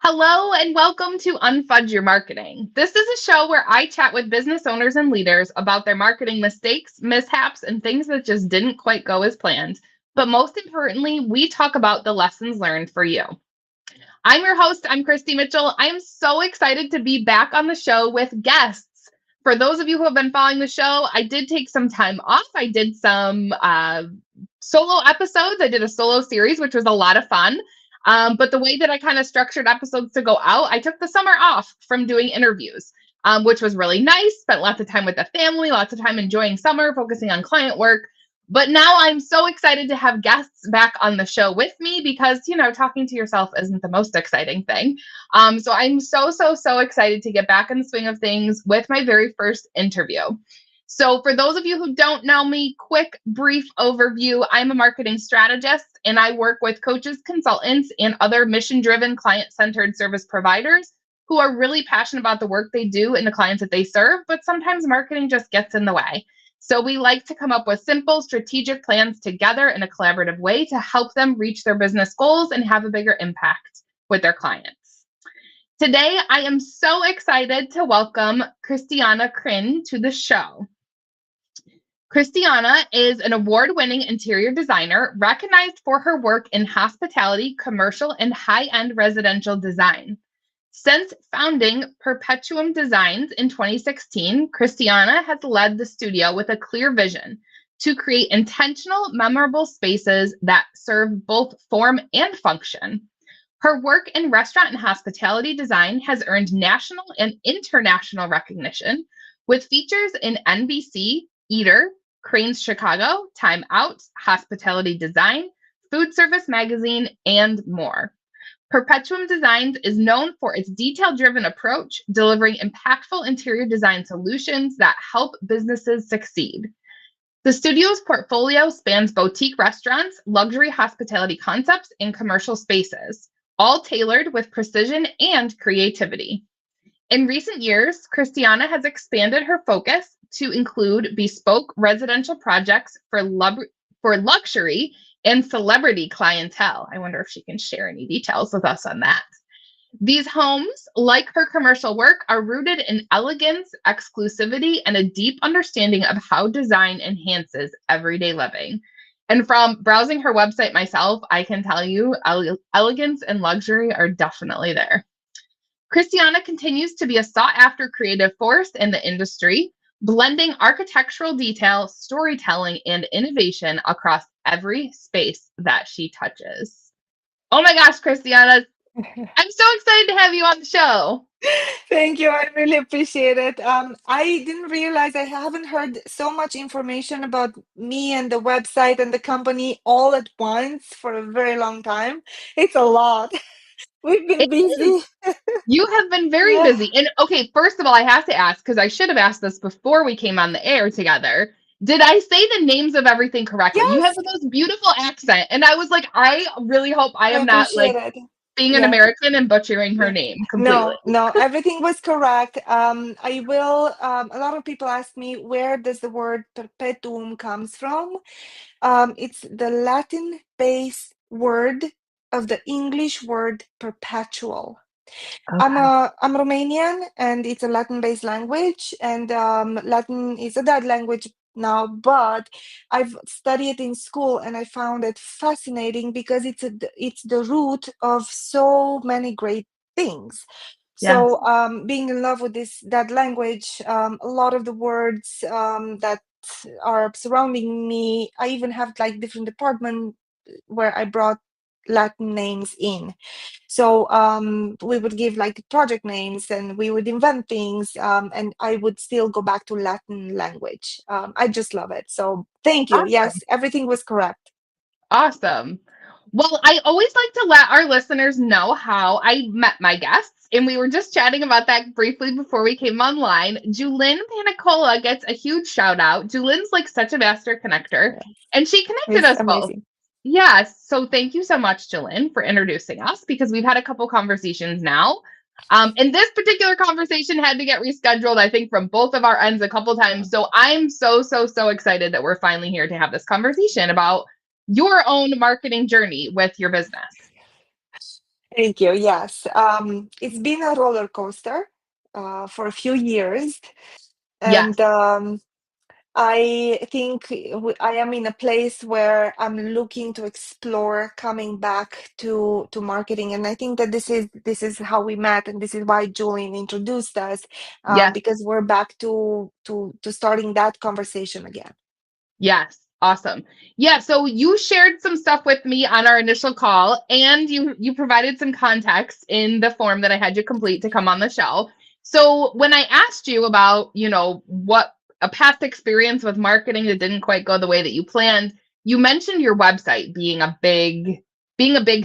Hello and welcome to Unfudge Your Marketing. This is a show where I chat with business owners and leaders about their marketing mistakes, mishaps, and things that just didn't quite go as planned. But most importantly, we talk about the lessons learned for you. I'm your host, I'm Christy Mitchell. I am so excited to be back on the show with guests. For those of you who have been following the show, I did take some time off. I did some solo episodes. I did a solo series, which was a lot of fun. But the way that I kind of structured episodes to go out, I took the summer off from doing interviews, which was really nice. Spent lots of time with the family, lots of time enjoying summer, focusing on client work. But now I'm so excited to have guests back on the show with me because, talking to yourself isn't the most exciting thing. So I'm so excited to get back in the swing of things with my very first interview. So for those of you who don't know me, quick, brief overview. I'm a marketing strategist and I work with coaches, consultants, and other mission-driven, client-centered service providers who are really passionate about the work they do and the clients that they serve, but sometimes marketing just gets in the way. So we like to come up with simple, strategic plans together in a collaborative way to help them reach their business goals and have a bigger impact with their clients. Today, I am so excited to welcome Christiana Kryn to the show. Christiana is an award-winning interior designer recognized for her work in hospitality, commercial, and high-end residential design. Since founding Perpetuum Designs in 2016, Christiana has led the studio with a clear vision to create intentional, memorable spaces that serve both form and function. Her work in restaurant and hospitality design has earned national and international recognition with features in NBC, Eater, Crain's Chicago, Time Out, Hospitality Design, Food Service Magazine, and more. Perpetuum Designs is known for its detail-driven approach, delivering impactful interior design solutions that help businesses succeed. The studio's portfolio spans boutique restaurants, luxury hospitality concepts, and commercial spaces, all tailored with precision and creativity. In recent years, Christiana has expanded her focus to include bespoke residential projects for luxury and celebrity clientele. I wonder if she can share any details with us on that. These homes, like her commercial work, are rooted in elegance, exclusivity, and a deep understanding of how design enhances everyday living. And from browsing her website myself, I can tell you elegance and luxury are definitely there. Christiana continues to be a sought-after creative force in the industry, blending architectural detail, storytelling, and innovation across every space that she touches. Oh my gosh, Christiana, I'm so excited to have you on the show. Thank you. I really appreciate it. I didn't realize I haven't heard so much information about me and the website and the company all at once for a very long time. It's a lot. We've been It is. busy. You have been very Yeah. busy. And okay, first of all, I have to ask, because I should have asked this before we came on the air together. Did I say the names of everything correctly? You have Yes, the most beautiful accent. And I was like, I really hope I I am not appreciate like it. being an Yes. American and butchering her Yeah. name completely. No, everything was correct. I will, a lot of people ask me, where does the word perpetuum comes from? It's the Latin base word of the English word perpetual. Okay. I'm Romanian, and it's a Latin-based language, and Latin is a dead language now. But I've studied it in school, and I found it fascinating because it's the root of so many great things. Yes. So, being in love with that language, a lot of the words that are surrounding me, I even have like different department where I brought Latin names in. So we would give like project names and we would invent things, and I would still go back to Latin language. I just love it. So thank you. Awesome. Yes, everything was correct. Awesome. Well, I always like to let our listeners know how I met my guests. And we were just chatting about that briefly before we came online. Julyn Panicola gets a huge shout out. Julyn's like such a master connector, Yeah, and she connected it's us both. amazing. Yes. So thank you so much, Julyn, for introducing us because we've had a couple conversations now. And this particular conversation had to get rescheduled, I think, from both of our ends a couple times. So I'm so excited that we're finally here to have this conversation about your own marketing journey with your business. Thank you. Yes. It's been a roller coaster for a few years. Yes. And I think I am in a place where I'm looking to explore coming back to marketing, and I think that this is how we met, and this is why Julian introduced us, Yes. because we're back to starting that conversation again. Yes. Awesome. Yeah, so you shared some stuff with me on our initial call and you provided some context in the form that I had you complete to come on the show. So when I asked you about, what a past experience with marketing that didn't quite go the way that you planned, you mentioned your website being a big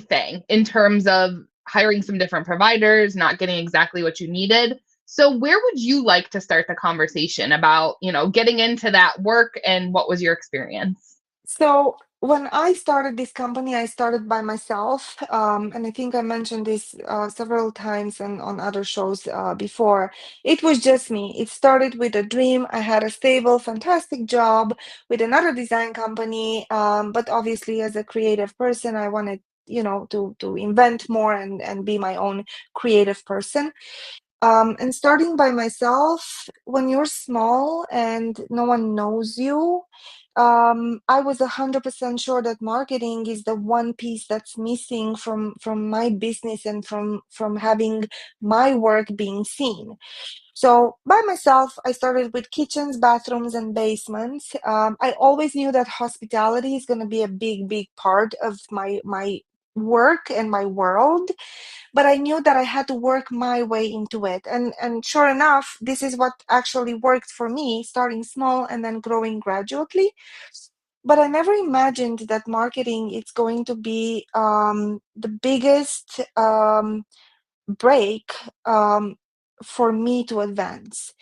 thing in terms of hiring some different providers, not getting exactly what you needed. So where would you like to start the conversation about, getting into that work and what was your experience? So when I started this company, I started by myself, and I think I mentioned this several times and on other shows before. It was just me. It started with a dream. I had a stable, fantastic job with another design company, but obviously, as a creative person, I wanted, to invent more and be my own creative person. And starting by myself, when you're small and no one knows you, I was 100% sure that marketing is the one piece that's missing from my business and from having my work being seen. So by myself, I started with kitchens, bathrooms, and basements. I always knew that hospitality is going to be a big, big part of my work and my world, but I knew that I had to work my way into it. And sure enough, this is what actually worked for me, starting small and then growing gradually. But I never imagined that marketing is going to be the biggest break for me to advance.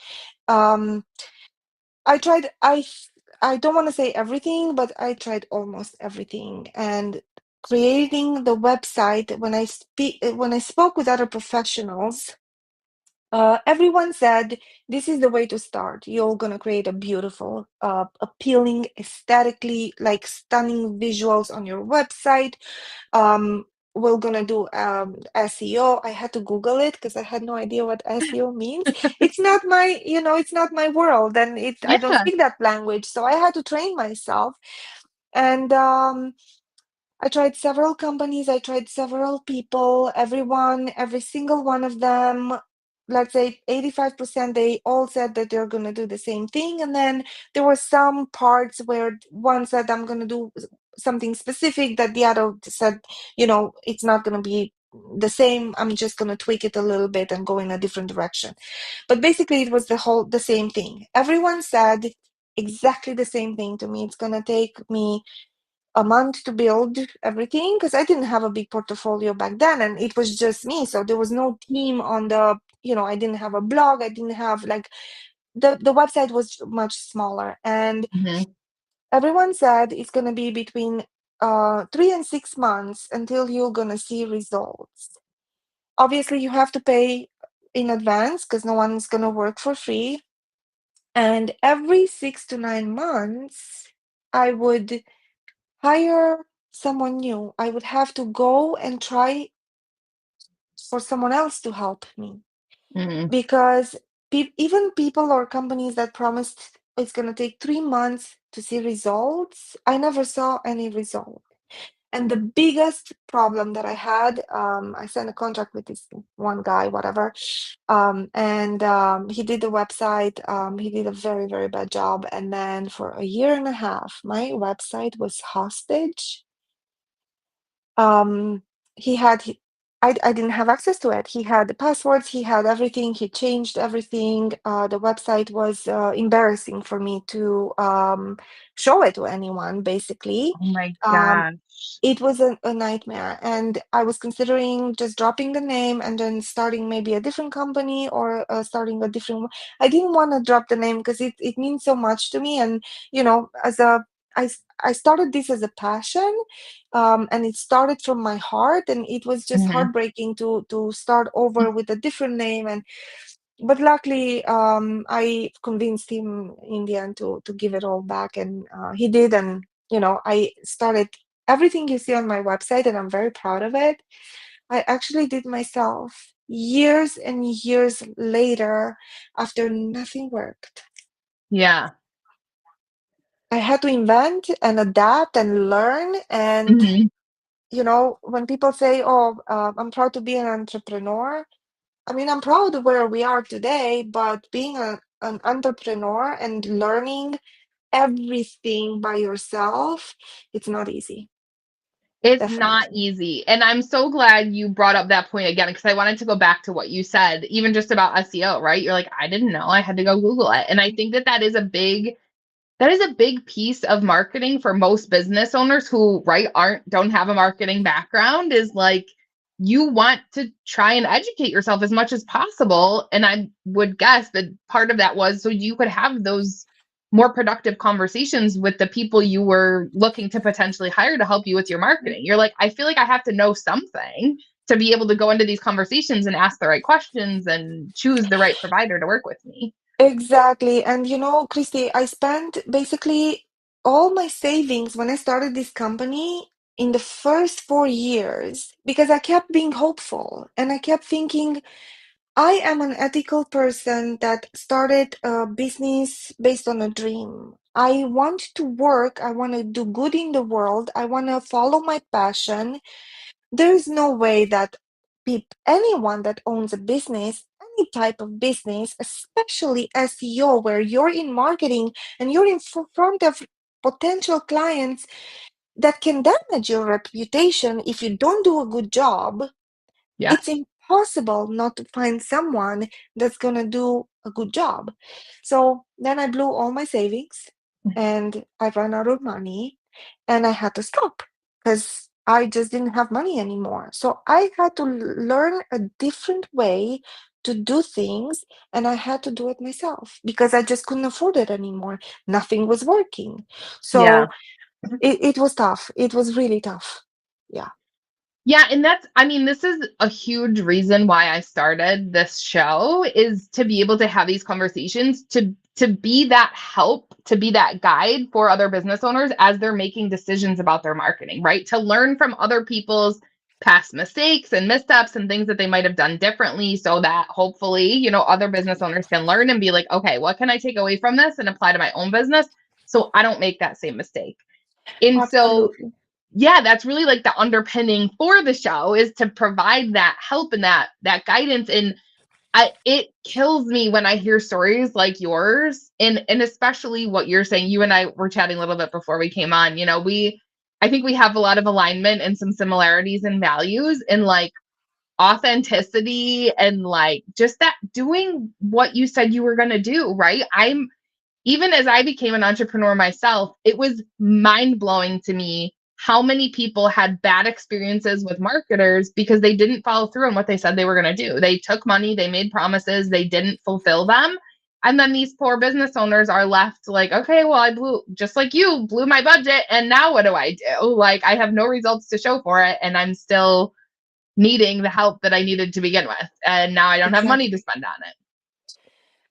Um, I tried. I don't want to say everything, but I tried almost everything. And creating the website, when I spoke with other professionals, everyone said this is the way to start. You're gonna create a beautiful, appealing, aesthetically like stunning visuals on your website. um we're gonna do SEO. I had to Google it because I had no idea what SEO means. It's not my, it's not my world, and I don't Yeah. speak that language, so I had to train myself. And I tried several companies, I tried several people, every single one of them, let's say 85%, they all said that they're going to do the same thing. And then there were some parts where one said, I'm going to do something specific, that the other said, it's not going to be the same. I'm just going to tweak it a little bit and go in a different direction. But basically, it was the same thing. Everyone said exactly the same thing to me. It's going to take me a month to build everything, because I didn't have a big portfolio back then and it was just me. So there was no team on I didn't have a blog. I didn't have like the website was much smaller. And Hmm. everyone said it's going to be between 3 and 6 months until you're going to see results. Obviously, you have to pay in advance because no one's going to work for free. And every 6 to 9 months, I would hire someone new. I would have to go and try for someone else to help me, Hmm. because even people or companies that promised it's going to take 3 months to see results, I never saw any result. And the biggest problem that I had, I signed a contract with this one guy, whatever, and he did the website. He did a very, very bad job. And then for a year and a half, my website was hostage. um he had I didn't have access to it. He had the passwords, he had everything, he changed everything. The website was embarrassing for me to show it to anyone, basically. Oh my um gosh. it was a nightmare, and I was considering just dropping the name and then starting maybe a different company, or starting a different one. I didn't want to drop the name because it means so much to me. And as I started this as a passion, and it started from my heart, and it was just Hmm. heartbreaking to start over with a different name. And but luckily, I convinced him in the end to give it all back, and he did. And I started everything you see on my website, and I'm very proud of it. I actually did myself years and years later after nothing worked. Yeah. I had to invent and adapt and learn. And, Hmm. when people say, oh, I'm proud to be an entrepreneur, I mean, I'm proud of where we are today, but being an entrepreneur and learning everything by yourself, it's not easy. It's not Definitely. easy. And I'm so glad you brought up that point again because I wanted to go back to what you said, even just about SEO, right? You're like, I didn't know. I had to go Google it. And I think that that is a big piece of marketing for most business owners who, right, don't have a marketing background is like you want to try and educate yourself as much as possible. And I would guess that part of that was so you could have those more productive conversations with the people you were looking to potentially hire to help you with your marketing. You're like, I feel like I have to know something to be able to go into these conversations and ask the right questions and choose the right provider to work with me. Exactly. And Christy, I spent basically all my savings when I started this company in the first 4 years because I kept being hopeful and I kept thinking, I am an ethical person that started a business based on a dream. I want to work, I want to do good in the world, I want to follow my passion. There is no way that anyone that owns a business, any type of business, especially SEO, where you're in marketing and you're in front of potential clients that can damage your reputation if you don't do a good job, Yeah. it's impossible not to find someone that's going to do a good job. So then I blew all my savings and I ran out of money and I had to stop because I just didn't have money anymore. So I had to learn a different way to do things and I had to do it myself because I just couldn't afford it anymore. Nothing was working. Yeah. So it was tough. It was really tough. Yeah. Yeah, and I mean, this is a huge reason why I started this show is to be able to have these conversations, to be that help, to be that guide for other business owners as they're making decisions about their marketing, right? To learn from other people's past mistakes and missteps and things that they might have done differently so that hopefully, other business owners can learn and be like, okay, what can I take away from this and apply to my own business so I don't make that same mistake? And so Absolutely. yeah, that's really like the underpinning for the show is to provide that help and that guidance. And it kills me when I hear stories like yours, and especially what you're saying. You and I were chatting a little bit before we came on. I think we have a lot of alignment and some similarities in values and like authenticity and like just that doing what you said you were going to do, right? I'm Even as I became an entrepreneur myself, it was mind blowing to me how many people had bad experiences with marketers because they didn't follow through on what they said they were going to do. They took money, they made promises, they didn't fulfill them. And then these poor business owners are left like, okay, well, just like you, blew my budget. And now what do I do? Like, I have no results to show for it. And I'm still needing the help that I needed to begin with. And now I don't have money to Exactly. spend on it.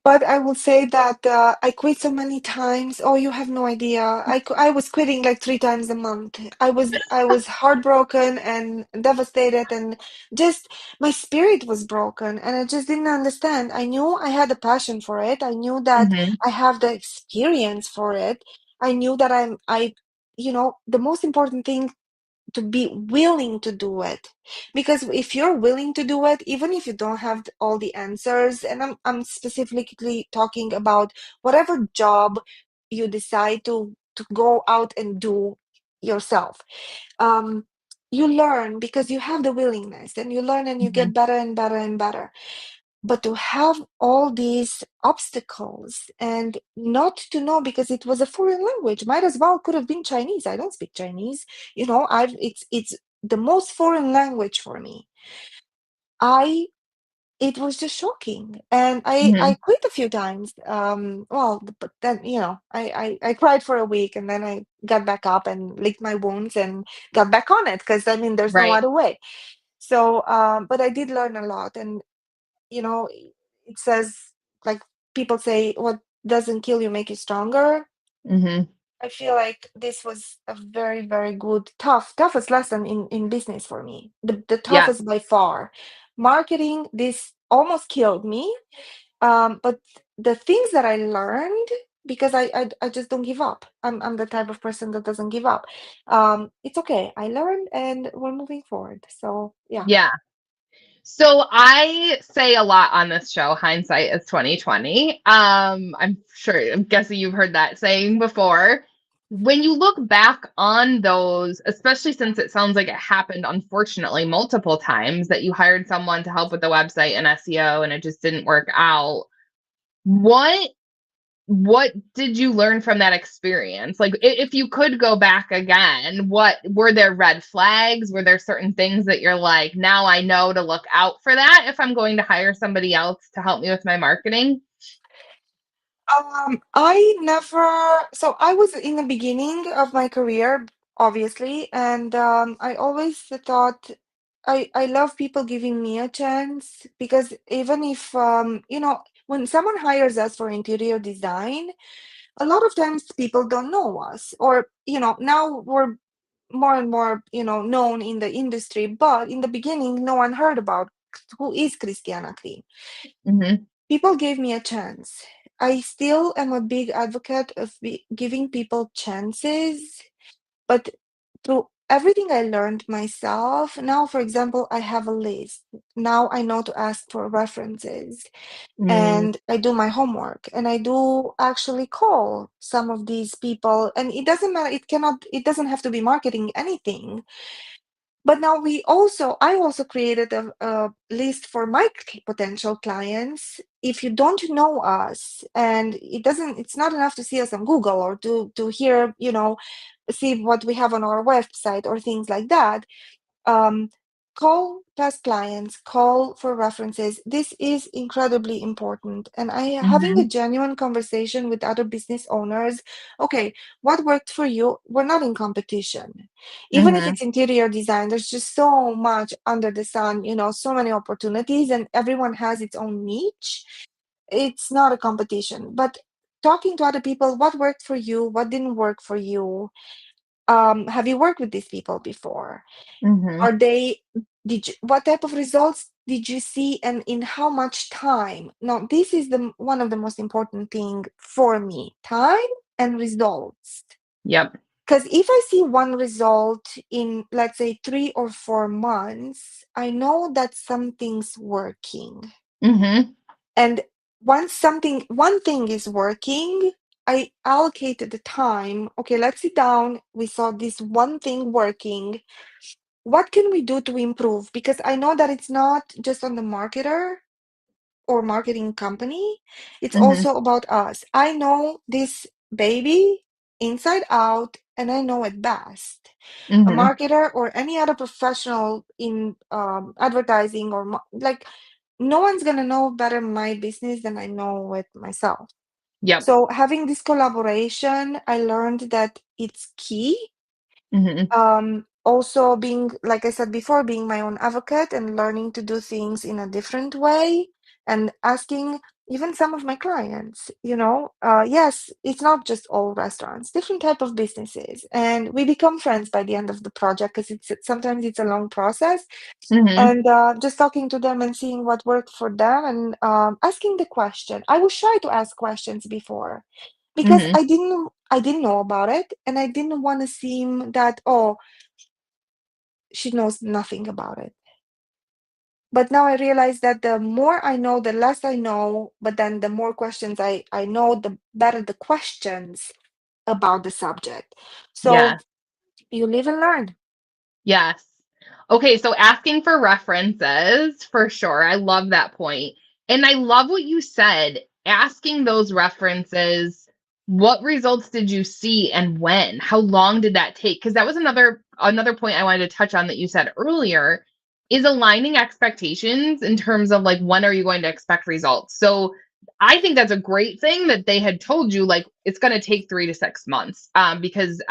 But I will say that I quit so many times. Oh, you have no idea. I was quitting like 3 times a month. I was heartbroken and devastated, and just my spirit was broken, and I just didn't understand. I knew I had a passion for it. I knew that Mm-hmm. I have the experience for it. I knew that the most important thing to be willing to do it, because if you're willing to do it, even if you don't have all the answers, and I'm specifically talking about whatever job you decide to go out and do yourself, um you learn because you have the willingness, and you learn and you Mm-hmm. get better and better and better. But to have all these obstacles and not to know, because it was a foreign language, might as well could have been Chinese. I don't speak Chinese. It's the most foreign language for me. I It was just shocking, and I Mm-hmm. quit a few times. Well, but then I cried for a week, and then I got back up and licked my wounds and got back on it, because I mean there's no Right. other way. So, but I did learn a lot, and you know, it says, like, people say, what doesn't kill you make you stronger. Mm-hmm. I feel like this was a very, very good, toughest lesson in business for me. The Yeah. toughest by far. Marketing, this almost killed me. But the things that I learned, because I just don't give up. I'm the type of person that doesn't give up. It's okay. I learned and we're moving forward. So yeah. Yeah. So I say a lot on this show, hindsight is 2020. I'm guessing you've heard that saying before. When you look back on those, especially since it sounds like it happened, unfortunately, multiple times that you hired someone to help with the website and SEO and it just didn't work out. What what did you learn from that experience? Like, if you could go back again, what were there red flags? Were there certain things that you're like, now I know to look out for that if I'm going to hire somebody else to help me with my marketing? I never, so I was in the beginning of my career, obviously, and I always thought I love people giving me a chance because even if, when someone hires us for interior design, a lot of times people don't know us, or, now we're more and more, known in the industry, but in the beginning, no one heard about who is Christiana Klim. Mm-hmm. People gave me a chance. I still am a big advocate of giving people chances, but through everything I learned myself, now, for example, I have a list. Now I know to ask for references Mm-hmm. and I do my homework and I do actually call some of these people. And it doesn't matter, it doesn't have to be marketing anything. But now I also created a list for my potential clients. If you don't know us and it's not enough to see us on Google or to hear, see what we have on our website or things like that. um, Call past clients, call for references. This is incredibly important. And having a Mm-hmm. genuine conversation with other business owners. Okay, what worked for you? We're not in competition. Even if Mm-hmm. it's interior design, there's just so much under the sun, so many opportunities, and everyone has its own niche. It's not a competition, but talking to other people, what worked for you, what didn't work for you. Have you worked with these people before? Mm-hmm. Are they, what type of results did you see and in how much time? Now, this is the one of the most important thing for me, time and results. Yep. Because if I see one result in, let's say, 3 or 4 months, I know that something's working. Mm-hmm. And once one thing is working, I allocated the time. Okay, let's sit down. We saw this one thing working. What can we do to improve? Because I know that it's not just on the marketer or marketing company, it's Mm-hmm. also about us. I know this baby inside out, and I know it best. A Mm-hmm. marketer or any other professional in advertising or like, no one's gonna know better my business than I know it myself. Yep. So having this collaboration, I learned that it's key. Mm-hmm. Also being, like I said before, being my own advocate and learning to do things in a different way and asking even some of my clients, yes, it's not just all restaurants, different type of businesses, and we become friends by the end of the project because sometimes it's a long process. Mm-hmm. And just talking to them and seeing what worked for them and asking the question. I was shy to ask questions before because Mm-hmm. I didn't know about it, and I didn't want to seem that, oh, she knows nothing about it. But now I realize that the more I know, the less I know, but then the more questions I know, the better the questions about the subject. So Yeah. you live and learn. Yes. Okay, so asking for references for sure. I love that point. And I love what you said. Asking those references, what results did you see and when? How long did that take? Because that was another point I wanted to touch on that you said earlier is aligning expectations in terms of like when are you going to expect results. So I think that's a great thing that they had told you like it's going to take 3 to 6 months. Because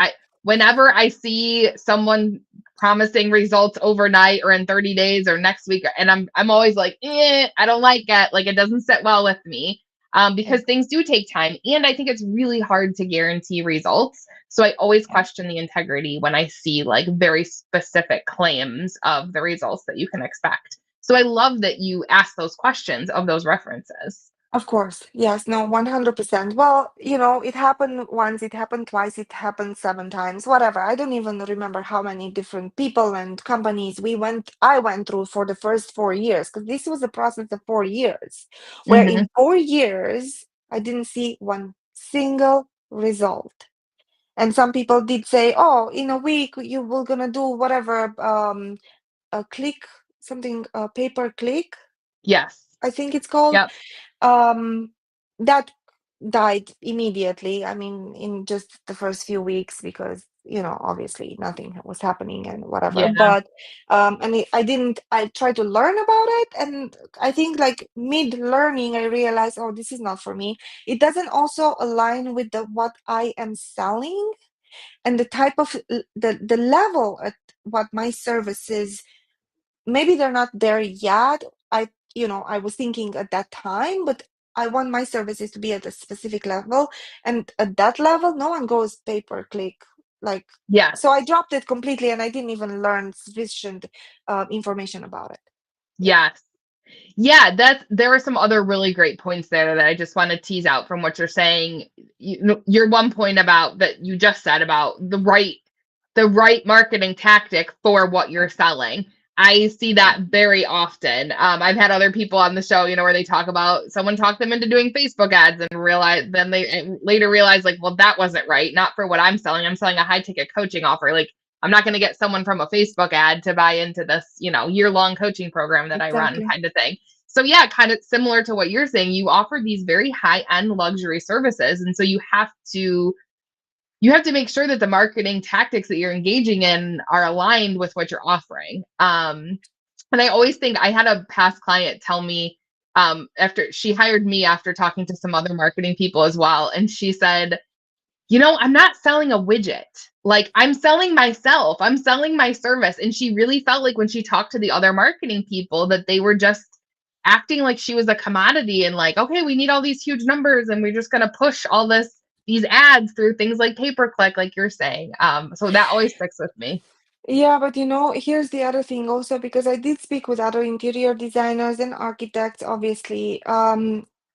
whenever I see someone promising results overnight or in 30 days or next week, and I'm always like, I don't like it. Like it doesn't sit well with me. Yeah. because things do take time. And I think it's really hard to guarantee results. So I always Yeah. question the integrity when I see like very specific claims of the results that you can expect. So I love that you ask those questions of those references. Of course. Yes. No, 100%. Well, it happened once, it happened twice, it happened seven times, whatever. I don't even remember how many different people and companies I went through for the first 4 years, because this was a process of 4 years, where Hmm. in 4 years, I didn't see one single result. And some people did say, oh, in a week, you will gonna do whatever, a click, something, pay per click, Yes. I think it's called. Yep. um that died immediately, I mean, in just the first few weeks, because obviously nothing was happening and whatever. Yeah. But I tried to learn about it, and I think like mid learning I realized, oh, this is not for me. It doesn't also align with the what I am selling, and the type of the level at what my services, maybe they're not there yet. I was thinking at that time, but I want my services to be at a specific level, and at that level no one goes pay per click, like. So I Yes. dropped it completely, and I didn't even learn sufficient information about it. Yeah. Yes. Yeah, there are some other really great points there that I just want to tease out from what you're saying. Your one point about that you just said about the right marketing tactic for what you're selling. I see that very often. I've had other people on the show, where they talk about someone talked them into doing Facebook ads and then they later realize like, well, that wasn't right. Not for what I'm selling. I'm selling a high ticket coaching offer. Like I'm not going to get someone from a Facebook ad to buy into this, year long coaching program that I run Exactly. kind of thing. So yeah, kind of similar to what you're saying, you offer these very high end luxury services. And so you have to make sure that the marketing tactics that you're engaging in are aligned with what you're offering. And I always think I had a past client tell me after she hired me after talking to some other marketing people as well. And she said, I'm not selling a widget. Like I'm selling myself. I'm selling my service. And she really felt like when she talked to the other marketing people that they were just acting like she was a commodity and like, okay, we need all these huge numbers and we're just going to push these ads through things like pay per click, like you're saying. So that always sticks with me. Yeah, but here's the other thing also, because I did speak with other interior designers and architects, obviously.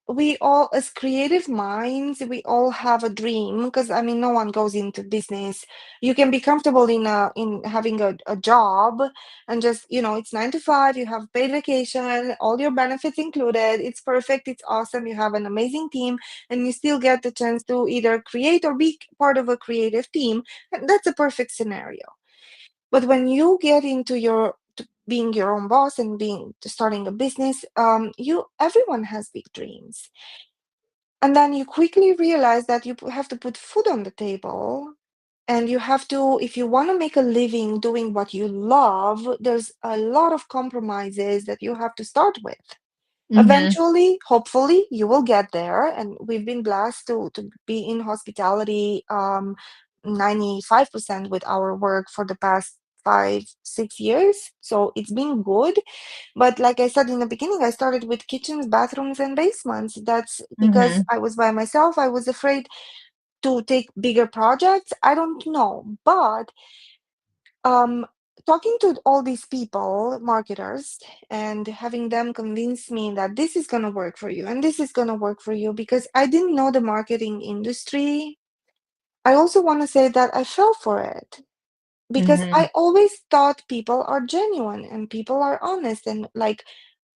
We all, as creative minds, we all have a dream, because I mean, no one goes into business. You can be comfortable in having a job, and just, it's 9 to 5, you have paid vacation, all your benefits included. It's perfect, it's awesome, you have an amazing team, and you still get the chance to either create or be part of a creative team. And that's a perfect scenario. But when you get into being your own boss and being starting a business, everyone has big dreams, and then you quickly realize that you have to put food on the table, and you have to, if you want to make a living doing what you love, there's a lot of compromises that you have to start with. Hmm. Eventually, hopefully, you will get there. And we've been blessed to be in hospitality 95% with our work for the past 5, 6 years. So it's been good. But like I said in the beginning, I started with kitchens, bathrooms, and basements. That's because Hmm. I was by myself. I was afraid to take bigger projects. I don't know. But um, talking to all these people, marketers, and having them convince me that this is going to work for you and this is going to work for you, because I didn't know the marketing industry. I also want to say that I fell for it, because Hmm. I always thought people are genuine and people are honest, and like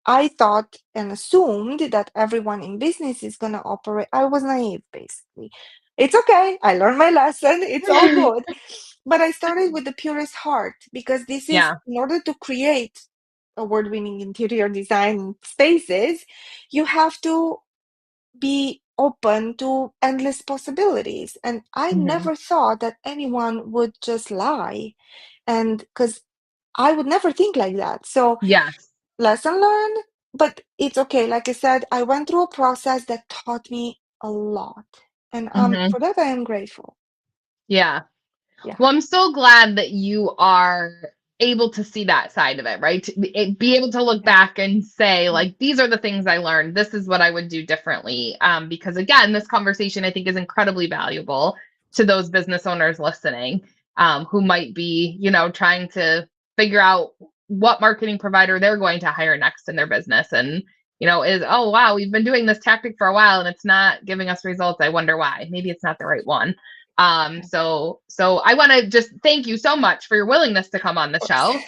I thought and assumed that everyone in business is going to operate. I was naive, basically. It's okay. I learned my lesson. It's all good. But I started with the purest heart, because this is Yeah. in order to create award winning interior design spaces, you have to be open to endless possibilities. And I Hmm. never thought that anyone would just lie. And because I would never think like that. So, Yes. lesson learned, but it's okay. Like I said, I went through a process that taught me a lot. And Hmm. for that, I am grateful. Yeah. Yeah. Well, I'm so glad that you are able to see that side of it, right? To be able to look back and say, like, these are the things I learned. This is what I would do differently. Because again, this conversation I think is incredibly valuable to those business owners listening, who might be, trying to figure out what marketing provider they're going to hire next in their business. And, oh, wow, we've been doing this tactic for a while and it's not giving us results. I wonder why. Maybe it's not the right one. So I want to just thank you so much for your willingness to come on the show.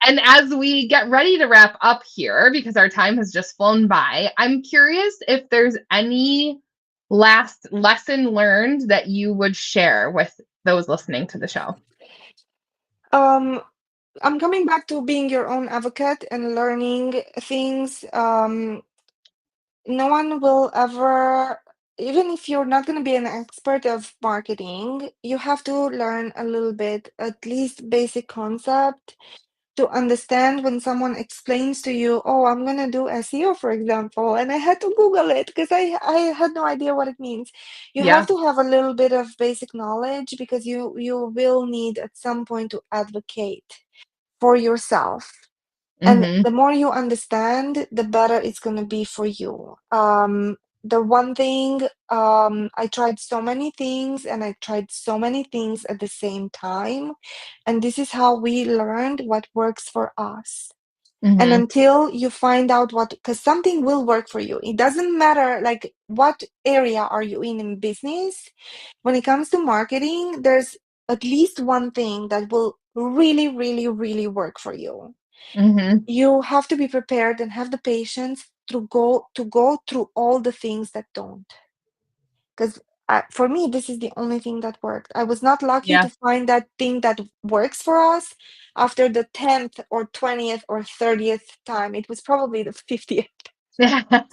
And as we get ready to wrap up here, because our time has just flown by, I'm curious if there's any last lesson learned that you would share with those listening to the show. I'm coming back to being your own advocate and learning things. No one will ever, even if you're not going to be an expert of marketing, you have to learn a little bit, at least basic concept, to understand when someone explains to you, oh, I'm going to do SEO, for example, and I had to Google it because I had no idea what it means. You Yeah. have to have a little bit of basic knowledge because you will need at some point to advocate for yourself. And Mm-hmm. the more you understand, the better it's going to be for you. The one thing, I tried so many things and I tried so many things at the same time. And this is how we learned what works for us. And Mm-hmm. until you find out what, because something will work for you. It doesn't matter like what area are you in business. When it comes to marketing, there's at least one thing that will really, really, really work for you. Mm-hmm. You have to be prepared and have the patience to go through all the things that don't. Because for me, this is the only thing that worked. I was not lucky Yeah. to find that thing that works for us after the 10th or 20th or 30th time. It was probably the 50th.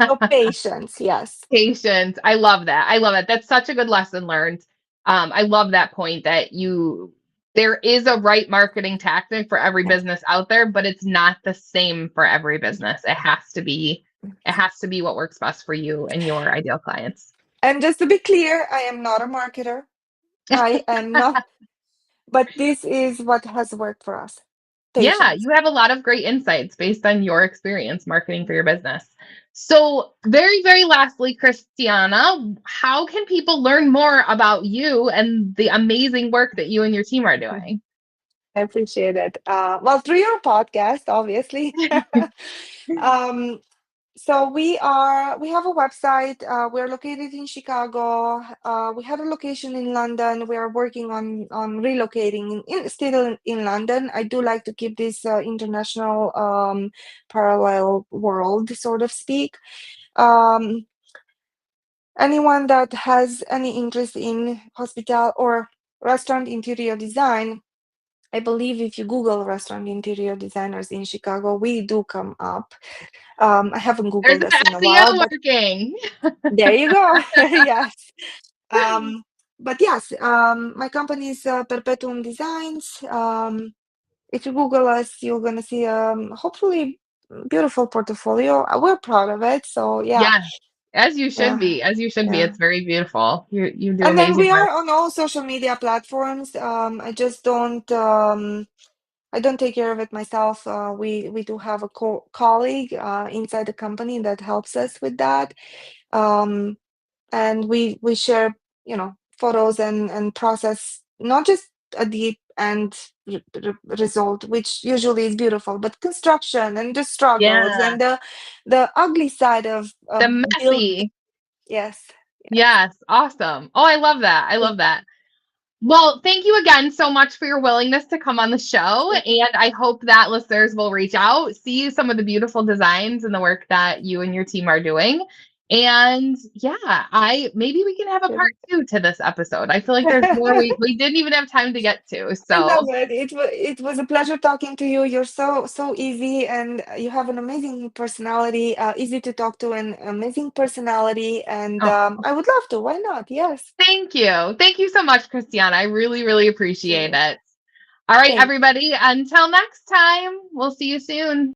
So patience, yes. Patience. I love that. I love it. That's such a good lesson learned. I love that point that there is a right marketing tactic for every Yes. business out there, but it's not the same for every business. It has to be what works best for you and your ideal clients. And just to be clear, I am not a marketer. I am not, but this is what has worked for us. Yeah, Patience. you have a lot of great insights based on your experience marketing for your business. So, very, very lastly, Christiana, how can people learn more about you and the amazing work that you and your team are doing? I appreciate it. Well, through your podcast, obviously. um, so we have a website. We're located in Chicago. We have a location in London. We are working on relocating still in London. I do like to keep this international parallel world, sort of speak. Um, Anyone that has any interest in hospital or restaurant interior design, I believe if you Google restaurant interior designers in Chicago, we do come up. I haven't There's Googled the us in a while, SEO but working. there you go. Yes. Um, but yes, my company is Perpetuum Designs. If you Google us, you're gonna see hopefully beautiful portfolio. We're proud of it. So yeah, Yeah, as you should yeah, be. As you should be. yeah. It's very beautiful. You do And then amazing we work. are on all social media platforms. I just don't. I don't take care of it myself. We do have a colleague inside the company that helps us with that, um, and we share, photos and process not just a deep end result, which usually is beautiful, but construction and the struggles Yeah, and the ugly side of the build. messy. Yes, yes. Yes, awesome. Oh, I love that. I love that. Well, thank you again so much for your willingness to come on the show. And I hope that listeners will reach out, see some of the beautiful designs and the work that you and your team are doing. And yeah, maybe we can have a part two to this episode. I feel like there's more we didn't even have time to get to. I love So it. It was a pleasure talking to you. You're so easy, and you have an amazing personality. Easy to talk to, an amazing personality, and oh, I would love to. Why not? Yes. thank you. Thank you so much, Christiana. I really, really appreciate Sure. it. All right, Thank everybody. Until next time, we'll see you soon.